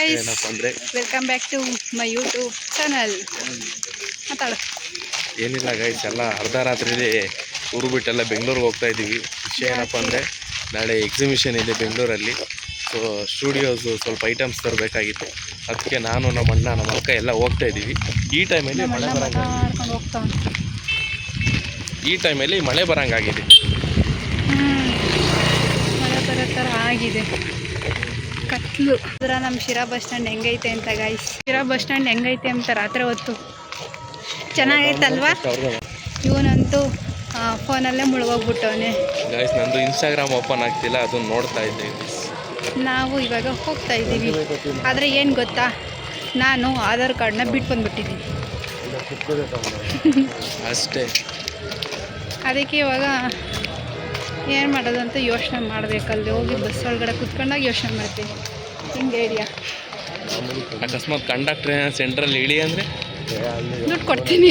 Guys, welcome back to my YouTube channel. ಮಾತಾಡು. ಏನಿಲ್ಲ guys, ಎಲ್ಲ ಅರ್ಧ ರಾತ್ರಿಲಿ ಊರು ಬಿಟ್ಟೆಲ್ಲ ಬೆಂಗಳೂರಿಗೆ ಹೋಗ್ತಾ ಇದ್ದೀವಿ. ವಿಷಯ ಏನಪ್ಪ ಅಂದರೆ ನಾಳೆ ಎಕ್ಸಿಬಿಷನ್ ಇದೆ ಬೆಂಗಳೂರಲ್ಲಿ. ಸೊ ಸ್ಟುಡಿಯೋಸು ಸ್ವಲ್ಪ ಐಟಮ್ಸ್ ತರಬೇಕಾಗಿತ್ತು. ಅದಕ್ಕೆ ನಾನು ನಮ್ಮ ಅಣ್ಣ ನಮ್ಮ ಅಕ್ಕ ಎಲ್ಲ ಹೋಗ್ತಾ ಇದ್ದೀವಿ. ಈ ಟೈಮಲ್ಲಿ ಮಳೆ ಬರಂಗಾಗಿದೆ. ಮಳೆ ಬರೋ ಥರ ಆಗಿದೆ. ಕತ್ಲು ಅದರ ನಮ್ಮ ಶಿರಾ ಬಸ್ ಸ್ಟ್ಯಾಂಡ್ ಹೆಂಗೈತೆ ಅಂತ ಗೈಸ್. ಶಿರಾ ಬಸ್ ಸ್ಟ್ಯಾಂಡ್ ಹೆಂಗೈತೆ ಅಂತ ರಾತ್ರಿ ಹೊತ್ತು ಚೆನ್ನಾಗೈತಲ್ವಾ? ಇವನಂತೂ ಫೋನಲ್ಲೇ ಮುಳುಗೋಗ್ಬಿಟ್ಟವನೆ ಗೈಸ್. ನಂದು ಇನ್ಸ್ಟಾಗ್ರಾಮ್ ಓಪನ್ ಆಗ್ತಿಲ್ಲ, ಅದನ್ನು ನೋಡ್ತಾ ಇದ್ದೆ. ನಾವು ಇವಾಗ ಹೋಗ್ತಾ ಇದ್ದೀವಿ. ಆದರೆ ಏನು ಗೊತ್ತಾ, ನಾನು ಆಧಾರ್ ಕಾರ್ಡ್ನ ಬಿಟ್ಟು ಬಂದುಬಿಟ್ಟಿದ್ದೀನಿ ಅಷ್ಟೇ. ಅದಕ್ಕೆ ಇವಾಗ ಏನು ಮಾಡೋದು ಅಂತ ಯೋಚನೆ ಮಾಡಬೇಕಲ್ಲಿ ಹೋಗಿ ಬಸ್ ಒಳಗಡೆ ಕುತ್ಕೊಂಡಾಗ ಯೋಚನೆ ಮಾಡ್ತೀನಿ. ಹಿಂಗೆ ಐಡಿಯಾ. ಅಕಸ್ಮಾತ್ ಕಂಡಕ್ಟ್ರ್ ಸೆಂಟ್ರಲ್ಲಿ ಇಳಿ ಅಂದರೆ ದುಡ್ಡು ಕೊಡ್ತೀನಿ.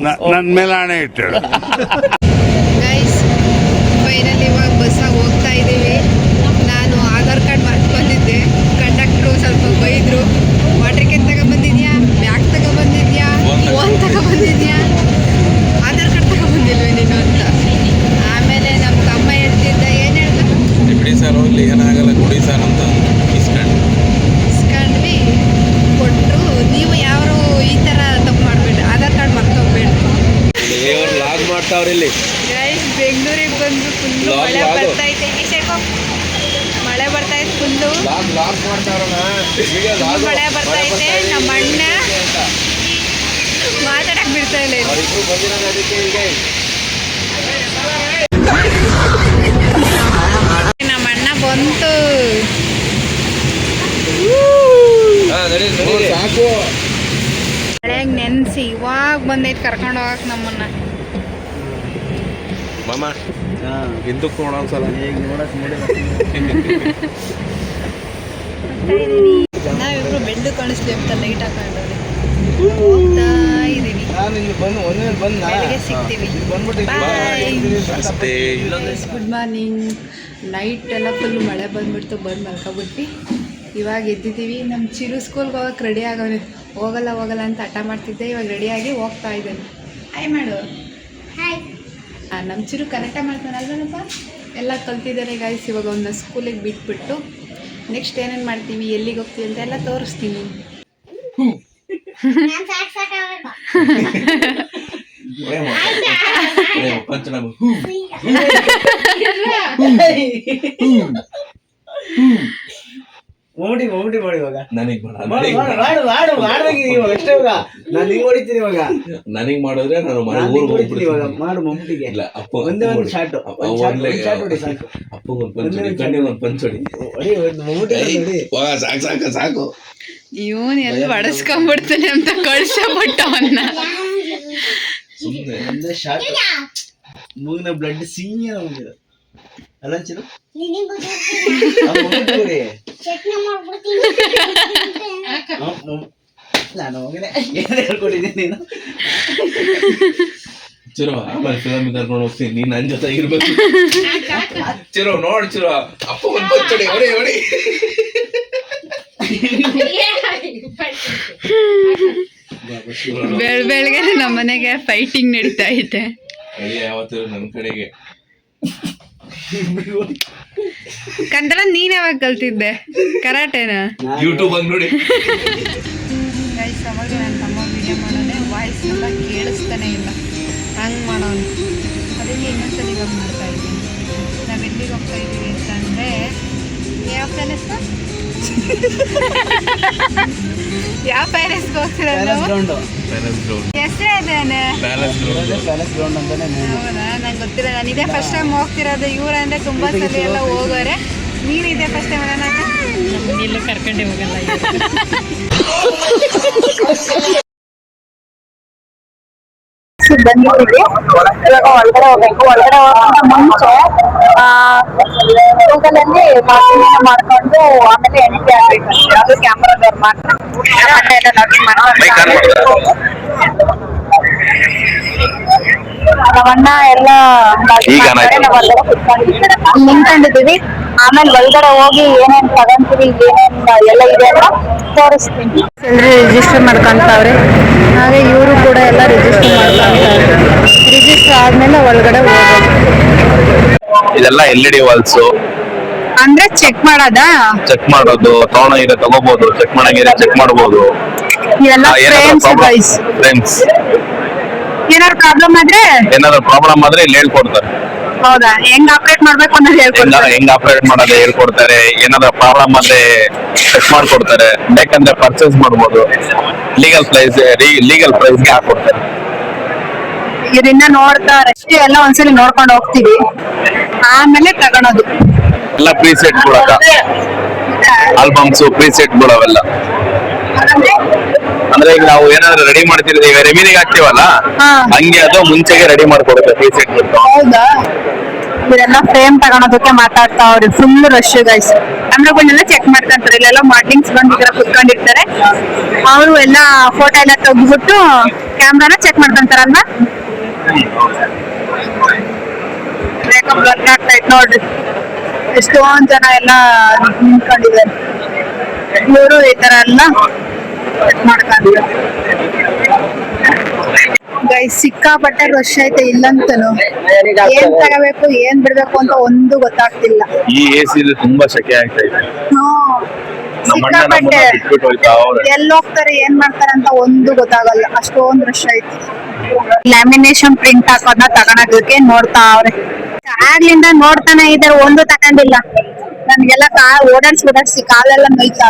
ನನ್ನ ಮೇಲೆ ಹಣೆ ಇಟ್ಟಳು. ಗೈಸ್, ಫೈನಲ್ ಇವಾಗ ಬಸ್ಸಾಗಿ ಹೋಗ್ತಾ ಇದ್ದೀವಿ. ನಾನು ಆಧಾರ್ ಕಾರ್ಡ್ ಮಾಡ್ಕೊಂಡಿದ್ದೆ. ಕಂಡಕ್ಟ್ರು ಸ್ವಲ್ಪ ಬೈದರು, ವಾಟರ್ ಕ್ಯಾನ್ ತಗೊಬಂದಿದ್ಯಾ, ಬ್ಯಾಗ್ ತಗೊಬಂದಿದ್ಯಾ, ಫೋನ್ ತಗೊಬಂದಿದ್ಯಾ, ಆಧಾರ್ ಕಾರ್ಡ್ ತಗೊಬಂದಿಲ್ವೇ ನೀನು ಅಂತ. ಆಮೇಲೆ ನಮ್ಮ ಅಮ್ಮ ಹೇಳ್ತಿದ್ದ, ಏನು ಹೇಳ್ದ, ಬಿಡಿ ಸರ್ ಹೋಗ್ಲಿ, ಏನಾಗಲ್ಲ, ಕೊಡಿ ಸರ್ ಅಂತ ಇಸ್ಕೊಂಡ್ವಿ. ಕೊಟ್ಟರು. ನೀವು ಯಾರು ಈ ಥರ ತಪ್ಪು ಮಾಡಬೇಡಿ, ಆಧಾರ್ ಕಾರ್ಡ್ ಮರ್ತೋಗ್ಬೇಡಿ. ಲಾಗ್ ಮಾಡ್ತಾವ್ರಿ ಇಲ್ಲಿ. ಗೈಸ್, ಬೆಂಗಳೂರಿಗೆ ಬಂದು ಫುಲ್ಲು ಮಳೆ ಬರ್ತೈತೆ. ಮಳೆ ಬರ್ತೈತೆ, ಫುಲ್ಲು ಮಳೆ ಬರ್ತೈತೆ. ನಮ್ಮ ಅಣ್ಣ ಮಾತಾಡಕ್ಕೆ ಬಿಡ್ತಾ ಇಲ್ಲ. ನಮ್ಮ ಅಣ್ಣ ಬಂತು. ಮಳೆಗೆ ನೆನೆಸಿ ಇವಾಗ ಬಂದೈತೆ ಕರ್ಕೊಂಡು ಹೋಗಕ್ಕೆ ನಮ್ಮನ್ನ. ಮಾಮ ಹಿಂದಕ್ಕೆ ನೋಡೋಂದ್ಸಲ ನಾವಿಬ್ರು ಬೆಂಡು ಕಾಣಿಸ್ಲಿ ಅಂತ ಲೈಟ್ ಹಾಕೊಂಡ್ರಿ ಹೋಗ್ತಾ ಇದೀವಿ. ಬೆಳಿಗ್ಗೆ ಸಿಗ್ತೀವಿ. Good morning. ನೈಟ್ ಎಲ್ಲ ಫುಲ್ ಮಳೆ ಬಂದ್ಬಿಡ್ತು, ಬಂದು ಮಲ್ಕೊಬಿಟ್ವಿ. ಇವಾಗ ಎದ್ದಿದ್ದೀವಿ. ನಮ್ಮ ಚಿರು ಸ್ಕೂಲ್ಗೆ ಹೋಗಕ್ಕೆ ರೆಡಿ ಆಗೋನೆ. ಹೋಗಲ್ಲ ಅಂತ ಹಠ ಮಾಡ್ತಿದ್ದೆ. ಇವಾಗ ರೆಡಿಯಾಗಿ ಹೋಗ್ತಾ ಇದ್ದೇನೆ. ಹಾಯ್ ಮಾಡು. ನಮ್ಮ ಚಿರು ಕರೆಕ್ಟಾಗಿ ಮಾಡ್ತಾನಲ್ವನಪ್ಪ. ಎಲ್ಲ ಕಲ್ತಿದ್ದಾರೆ ಗೈಸ್. ಇವಾಗ ಒಂದು ಸ್ಕೂಲಿಗೆ ಬಿಟ್ಬಿಟ್ಟು ನೆಕ್ಸ್ಟ್ ಏನೇನು ಮಾಡ್ತೀವಿ, ಎಲ್ಲಿಗೆ ಹೋಗ್ತೀವಿ ಅಂತ ಎಲ್ಲ ತೋರಿಸ್ತೀನಿ. ಮಮ್ಮಟಿ ಮಾಡಿ ಇವಾಗ ನನಗೆ ಹೊಡಿತೀನಿ. ಇವಾಗ ನನಗೆ ಮಾಡಿದ್ರೆ ನಾನು ಮಾಡು ಮಮ್ಮಟಿಗೆ. ಇಲ್ಲ ಅಪ್ಪ ಒಂದೇ ಒಂದು ಶಾಟ್ ಅಪ್ಪಗೊಂದು ಪಂಚಡಿ, ಕಣ್ಣಿಗೆ ಒಂದು ಪಂಚಡಿ. ಸಾಕು. ಇವನು ಎಲ್ಲಿ ಬಡಸ್ಕೊಂಡ್ಬಿಡ್ತಾನೆ ಅಂತ ಕಳ್ಸಬಿಟ್ಟವನ್ನ. ಸುಮ್ಮನೆ ಒಂದೇ ಶಾಟ್ ಮೂಗಿನ ಬ್ಲಡ್ ಸಿಂಗ ಹೋಗಿದೆ ಅಲ್ಲ ಚಿರು. ನಾನು ಹೋಗಿದ್ದೆ ಏನು ಹೇಳ್ಕೊಟ್ಟಿದ್ದೀನಿ ನೀನು. ಚಿರೋ ಆಮೇಲೆ ಫಿಲಮ್ ಕರ್ಕೊಂಡು ಹೋಗ್ತೀನಿ, ನೀನ್ ನನ್ನ ಜೊತೆ ಇರ್ಬೇಕು. ಚಿರೋ ನೋಡ್ ಚಿರೋ, ಅಪ್ಪ ಒಂದು ಪಂಚಡಿ ಹೊಡಿ. ಬೆಳಗ್ಗೆ ನಮ್ಮ ಮನೆಗೆ ಫೈಟಿಂಗ್ ನಡೀತಾ ಐತೆ. ಯಾವತ್ತಿರು ನನ್ನ ಕಡೆಗೆ. ಕಂದಳ ನೀನ್ ಯಾವಾಗ ಕಲ್ತಿದ್ದೆ ಕರಾಟೆನ? ಯೂಟ್ಯೂಬ್ ಆಗಿ ನೋಡಿ. ಗೈಸ್, ಅವಾಗ ನನ್ನ ತಮ್ಮ ವಿಡಿಯೋ ಮಾಡೋದೆ ವಾಯ್ಸ್ ಎಲ್ಲ ಕೇಳಿಸ್ತಾನೆ ಇಲ್ಲ, ಹಂಗೆ ಮಾಡೋನು. ಅದಕ್ಕೆ ಇನ್ನೊಂದ್ಸಲ ಇವಾಗ ಮಾಡ್ತಾ ಇದ್ದೀನಿ. ನಾವು ಎಲ್ಲಿಗೆ ಹೋಗ್ತಾ ಇದ್ದೀವಿ ಅಂತಂದರೆ, ಯಾವ ಪ್ಯಾಲೇಸ್ ಯಾವ ಪ್ಯಾಲೇಸ್ಗೆ ಹೋಗ್ತಿರೋದು ನಾವು? ಹೆಸರೇ ಅದೇನೆ. ಹೌದಾ? ನಂಗೆ ಗೊತ್ತಿಲ್ಲ. ನಾನು ಇದೇ ಫಸ್ಟ್ ಟೈಮ್ ಹೋಗ್ತಿರೋದು. ಇವರಂದ್ರೆ ತುಂಬ ಸಲ ಎಲ್ಲ ಹೋಗೋರೆ. ನೀನು ಇದೇ ಫಸ್ಟ್ ಟೈಮ್ ಅಲ್ಲ? ನಮ್ಮನ್ನೆಲ್ಲೂ ಕರ್ಕೊಂಡೇ ಹೋಗಲ್ಲ. ಬಂದಿದ್ದೀವಿ. ಇವಾಗ ಒಳಗಡೆ ಹೋಗ್ಬೇಕು. ಒಳಗಡೆ ಹೋಗೋಕ್ಕಿಂತ ಮುಂಚೆ ಗೂಗಲಲ್ಲಿ ಮಾಡ್ಕೊಂಡು ಆಮೇಲೆ ಎಂಟ್ರಿ ಆಗ್ಬೇಕು. ಅದು ಕ್ಯಾಮ್ರಾದವ್ರು ಮಾತ್ರ ಎಲ್ಲ ಲಾಗಿನ್ ಮಾಡ್ಕೊಂಡು ನಮ್ಮಣ್ಣ ಎಲ್ಲ ನಿಂತ್ಕೊಂಡಿದ್ದೀವಿ. ಆಮೇಲೆ ಒಳಗಡೆ ಹೋಗಿ ಏನೇನ್ ತಗೊಂತೀವಿ ಏನೇನ್ ಎಲ್ಲ ಇದೆ ಅಂತ ತೋರಿಸ್ತೀನಿ. ಎಲ್ಲರೂ ರಿಜಿಸ್ಟರ್ ಮಾಡ್ಕೊಂತವ್ರೆ, ಹಾಗೆ ಇವರು ಕೂಡ ಎಲ್ಲ ರಿಜಿಸ್ಟರ್ ಮಾಡ್ಕೊಂತಾರೆ. ರಿಜಿಸ್ಟರ್ ಆದ್ಮೇಲೆ ಒಳಗಡೆ ಹೋಗೋದು. ಇದೆಲ್ಲ LED ವಾಲ್ಸ್ ಅಂದ್ರೆ ಚೆಕ್ ಮಾಡೋದಾ? ಚೆಕ್ ಮಾಡೋದು, ತಗೊಳ್ಳೋಗಿದೆ ತಗೋಬಹುದು, ಚೆಕ್ ಮಾಡಂಗಿದೆ ಚೆಕ್ ಮಾಡಬಹುದು. ಇವೆಲ್ಲ ಫ್ರೇಮ್ಸ್. ಫ್ರೇಮ್ಸ್ ಏನಾದ್ರು ಪ್ರಾಬ್ಲಮ್ ಆದ್ರೆ ಇಲ್ಲಿ ಹೇಳ್ಕೊಡ್ತಾರೆ. ಹೌದಾ? ಹೆಂಗ್ ಆಪರೇಟ್ ಮಾಡ್ಬೇಕು ಅನ್ನೋದು ಹೇಳ್ಕೊಡ್ತಾರೆ. ಹೆಂಗ್ ಆಪರೇಟ್ ಮಾಡೋದು ಹೇಳ್ಕೊಡ್ತಾರೆ. ಏನಾದ್ರು ಪ್ರಾಬ್ಲಮ್ ಆದ್ರೆ ಚೆಕ್ ಮಾಡ್ಕೊಡ್ತಾರೆ. ಬೇಕಂದ್ರೆ ಪರ್ಚೇಸ್ ಮಾಡ್ಬೋದು. ಲೀಗಲ್ ಪ್ರೈಸ್ಗೆ ಹಾಕೊಡ್ತಾರೆ. ಇದನ್ನ ನೋಡ್ತಾರೆ ಅಷ್ಟೇ, ಎಲ್ಲ ಒಂದ್ಸಲಿ ನೋಡ್ಕೊಂಡು ಹೋಗ್ತೀವಿ, ಆಮೇಲೆ ತಗೊಳೋದು. ಎಲ್ಲ ಪ್ರೀಸೆಟ್ ಕೊಡಕ ಆಲ್ಬಮ್ಸ್ ಪ್ರೀಸೆಟ್ ಅವೆಲ್ಲ. ಅಂದ್ರೆ ಈಗ ನಾವು ಏನಾದ್ರು ರೆಡಿ ಮಾಡ್ತಿರ್ತೀವಿ, ರೆಮಿನಿಗೆ ಹಾಕ್ತಿವಲ್ಲ, ಹಂಗೆ ಅದು ಮುಂಚೆಗೆ ರೆಡಿ ಮಾಡ್ಕೊಡುತ್ತೆ ಪ್ರೀಸೆಟ್. ಹೌದಾ? ಇವರೆಲ್ಲ ಫ್ರೇಮ್ ತಗೊಳೋದಕ್ಕೆ ಮಾತಾಡ್ತಾ ಅವ್ರಿ. Full rush guys. ಕ್ಯಾಮ್ರಾಗಳನ್ನೆಲ್ಲ ಚೆಕ್ ಮಾಡ್ಕೊಂತಾರೆ. ಇಲ್ಲೆಲ್ಲ ಮಾಡ್ಲಿಂಗ್ಸ್ ಬಂದಿದ್ರೆ ಕುತ್ಕೊಂಡಿರ್ತಾರೆ. ಅವರು ಎಲ್ಲ ಫೋಟೋ ಎಲ್ಲ ತೆಗ್ದ್ಬಿಟ್ಟು ಕ್ಯಾಮ್ರಾನ ಚೆಕ್ ಮಾಡ್ಕೊಂತಾರಲ್ವಾ. ಮೇಕಪ್ ವರ್ಕ್ ಆಗ್ತಾ ಇತ್ತು ನೋಡ್ರಿ. ಎಷ್ಟೊಂದ್ ಜನ ಎಲ್ಲ ನಿಂತ್ಕೊಂಡಿದ್ದಾರೆ. ಇವರು ಈ ತರ ಎಲ್ಲ ಚೆಕ್ ಮಾಡ್ಕೊಂತಾರೆ. ಗೈಸ್ ಸಿಕ್ಕಾಪಟ್ಟೆ ರಶ್ ಐತೆ ಇಲ್ಲಂತನು. ಏನ್ ತಗೋಬೇಕು ಏನ್ ಬಿಡ್ಬೇಕು ಅಂತ ಒಂದು ಗೊತ್ತಾಗ್ತಿಲ್ಲ. ಈ AC ತುಂಬಾ ಸೆಕೆ ಆಗ್ತಾ ಇದೆ. ಸಿಕ್ಕಾಪಟ್ಟೆ ಎಲ್ಲಿ ಹೋಗ್ತಾರೆ ಏನ್ ಮಾಡ್ತಾರೆ ಅಂತ ಒಂದು ಗೊತ್ತಾಗಲ್ಲ, ಅಷ್ಟೊಂದ್ ರಶ್ ಐತಿ. ಲ್ಯಾಮಿನೇಷನ್ ಪ್ರಿಂಟ್ ಹಾಕೋದನ್ನ ತಗೊಳೋದಕ್ಕೆ ನೋಡ್ತಾ ಅವ್ರೆ. ಆಗ್ಲಿಂದ ನೋಡ್ತಾನೆ ಇದಾರೆ, ಒಂದು ತಗೊಂಡಿಲ್ಲ. ನನ್ಗೆಲ್ಲ ಓಡಾಡ್ಸಿ ಕಾಲೆಲ್ಲ ನೋಯ್ತಾ.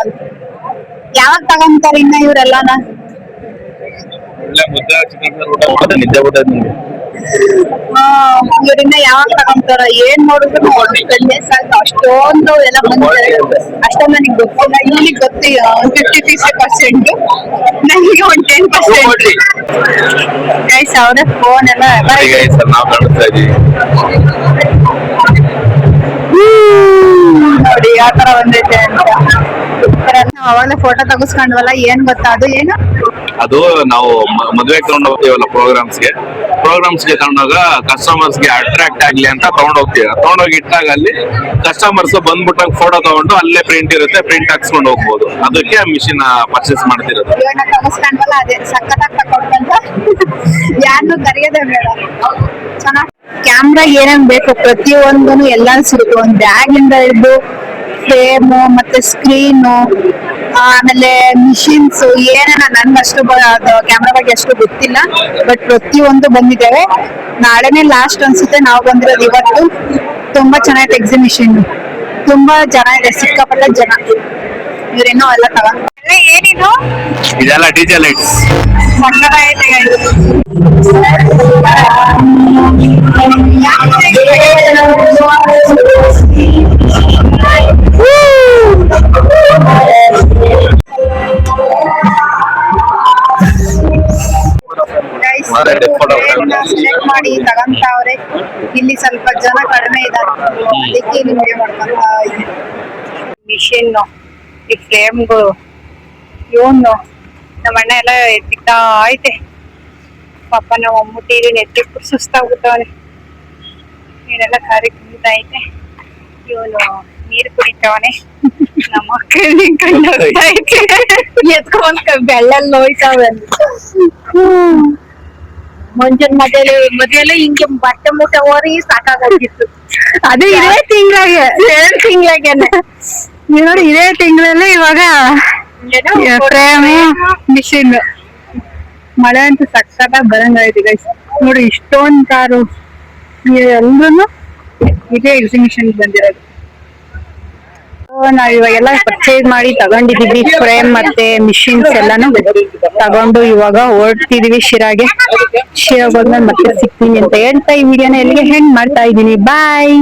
ಯಾವಾಗ ತಗೊಂತಾರೆ ಇನ್ನ ಇವರೆಲ್ಲನ? ನಿದ್ದೆ ಇವರಿಂದ ಯಾವಾಗ ತಗೊಂತಾರ ಏನ್ ನೋಡಿದ್ರು ಅಷ್ಟೊಂದು ಎಲ್ಲ ಬಂದಿದ್ದಾರೆ. ಅಷ್ಟೊಂದು ನನಗೆ ಗೊತ್ತಿಲ್ಲ. ಇಲ್ಲಿಗೆ ಗೊತ್ತಿಲ್ಲ 50-50%. ನನಗೆ ಒಂದು 10%. ಗೈಸ್ ಅವ್ರೆ ಫೋನ್ ಎಲ್ಲ ನೋಡಿ ಯಾವ ತರ ಬಂದೈತೆ ಅಂತ. ಅವಾಗಲೇ ಫೋಟೋ ತೆಗಿಸ್ಕೊಂಡ್ವಲ್ಲ, ಏನ್ ಗೊತ್ತಾ ಅದು ಏನು? ಅದು ನಾವು ಮದುವೆ ತಗೊಂಡ್ ಹೋಗ್ತೀವಲ್ಲ ಪ್ರೋಗ್ರಾಮ್ಸ್ಗೆ ತಗೊಂಡಾಗ ಕಸ್ಟಮರ್ಸ್ಗೆ ಅಟ್ರಾಕ್ಟ್ ಆಗ್ಲಿ ಅಂತ ತಗೊಂಡ್ ಹೋಗ್ತೀವಿ. ತಗೊಂಡೋಗಿ ಇಟ್ಟಾಗ ಅಲ್ಲಿ ಕಸ್ಟಮರ್ಸ್ ಬಂದ್ಬಿಟ್ಟಾಗ ಫೋಟೋ ತಗೊಂಡು ಅಲ್ಲೇ ಪ್ರಿಂಟ್ ಇರುತ್ತೆ, ಪ್ರಿಂಟ್ ಹಾಕ್ಸ್ಕೊಂಡು ಹೋಗ್ಬೋದು. ಅದಕ್ಕೆ ಮಿಷಿನ್ ಪರ್ಚೇಸ್ ಮಾಡ್ತಿರೋದು. ತಗಿಸ್ಕೊಂಡ್ವಲ್ಲ ಅದೇ ಸಖತ್ತಾಗಿ ತಕೊಂಡ್ಬಂತ ಯಾರನ್ನು ಕರೆಯೋದೇ ಬೇಡ. ಚೆನ್ನಾಗಿ ಕ್ಯಾಮ್ರಾ ಏನೇನ್ ಬೇಕು ಪ್ರತಿಯೊಂದನು ಎಲ್ಲ ಸಿಗುತ್ತೆ. ಒಂದ್ ಬ್ಯಾಗ್ ಇಂದ ಹಿಡಿದು ಫ್ರೇಮು ಮತ್ತೆ ಸ್ಕ್ರೀನು, ಆಮೇಲೆ ಮಿಷಿನ್ಸ್ ಏನೇನ ನನ್ಗಷ್ಟು ಕ್ಯಾಮ್ರಾ ಬಗ್ಗೆ ಅಷ್ಟು ಗೊತ್ತಿಲ್ಲ. ಬಟ್ ಪ್ರತಿಯೊಂದು ಬಂದಿದ್ದೇವೆ. ನಾಳೆನೆ ಲಾಸ್ಟ್ ಅನ್ಸುತ್ತೆ ನಾವು ಬಂದಿರೋದು. ಇವತ್ತು ತುಂಬಾ ಚೆನ್ನಾಗಿದೆ ಎಕ್ಸಿಬಿಷನ್, ತುಂಬಾ ಜನ ಇದೆ, ಸಿಕ್ಕಾಪಟ್ಟೆ ಜನ. ಇವ್ರೇನೋ ಎಲ್ಲ ತಗೊಂಡು ಏನಿದು ಇದೆಲ್ಲ DJ ಲೈಟ್ಸ್. ಸೆಲೆಕ್ಟ್ ಮಾಡಿ ತಗೊಂತಾವ್ರೆ. ಇಲ್ಲಿ ಸ್ವಲ್ಪ ಜನ ಕಡಿಮೆ ಇದ್ದಾರೆ, ಅದಕ್ಕೆ ನಿಮ್ಗೆ ಮಾಡ್ಕೊಂತ ಮಿಷಿನ್ ಈ ಫ್ರೇಮ್ಗಳು ಇವನು ನಮ್ಮ ಅಣ್ಣ ಎಲ್ಲ ಎತ್ತಿಕ್ತಾ ಐತೆ. ಪಾಪ ನಾವು ಅಮ್ಮುಟ್ಟಿರಿ ನೆತ್ತಿಟ್ಟು ಸುಸ್ತಾಗ್ಬಿಟ್ಟವನೆ. ನೀರೆಲ್ಲ ಖಾರಿ ಕುಡಿತಾ ಐತೆ. ಇವನು ನೀರು ಕುಡಿತಾವನೆ. ನಮ್ಮ ಕಣ್ಣಿ ಕಂಡೋಗ್ತಾ ಐತೆ. ಎತ್ಕೊಂಡ್ ಬೆಳ್ಳಲ್ಲಿ ನೋಯ್ತಾವೆ. ಮುಂಚಿನ ಮದ್ವೆಲೆ ಹಿಂಗೆ ಬಟ್ಟೆ ಮುಟ್ಟೆ ಓರಿ ಸಾಕಾಗೋಗಿತ್ತು. ಅದು ಇದೇ ತಿಂಗಳಾಗೆ 2 ತಿಂಗಳಾಗೇನೆ ನೋಡಿ. ಇದೇ ತಿಂಗಳಲ್ಲಿ ಇವಾಗ ಫ್ರೇಮ್ ಮಿಷಿನ್. ಮಳೆ ಅಂತೂ ಸಕ್ಕತ್ತಾಗಿ ಬರಂಗಾಯ್ತು ಗೈಸ್. ನೋಡಿ ಇಷ್ಟೊಂದು ಕಾರು ಎಲ್ರು ಇದೇ ಎಕ್ಸಿಬಿಷನ್ ಬಂದಿರೋದು. ನಾವ್ ಇವಾಗೆಲ್ಲ ಪರ್ಚೇಸ್ ಮಾಡಿ ತಗೊಂಡಿದೀವಿ. ಫ್ರೇಮ್ ಮತ್ತೆ ಮಿಷಿನ್ಸ್ ಎಲ್ಲಾನು ತಗೊಂಡು ಇವಾಗ ಹೊರಡ್ತಿದೀವಿ ಶಿರಾಗೆ. ಶಿರಾಗ್ ಹೋದ್ಮೇಲೆ ಮತ್ತೆ ಸಿಗ್ತೀನಿ ಅಂತ ಹೇಳ್ತಾ ಈ ವಿಡಿಯೋನ ಎಲ್ಲಿಗೆ ಹೆಂಗ್ ಮಾಡ್ತಾ ಇದೀನಿ. ಬಾಯ್.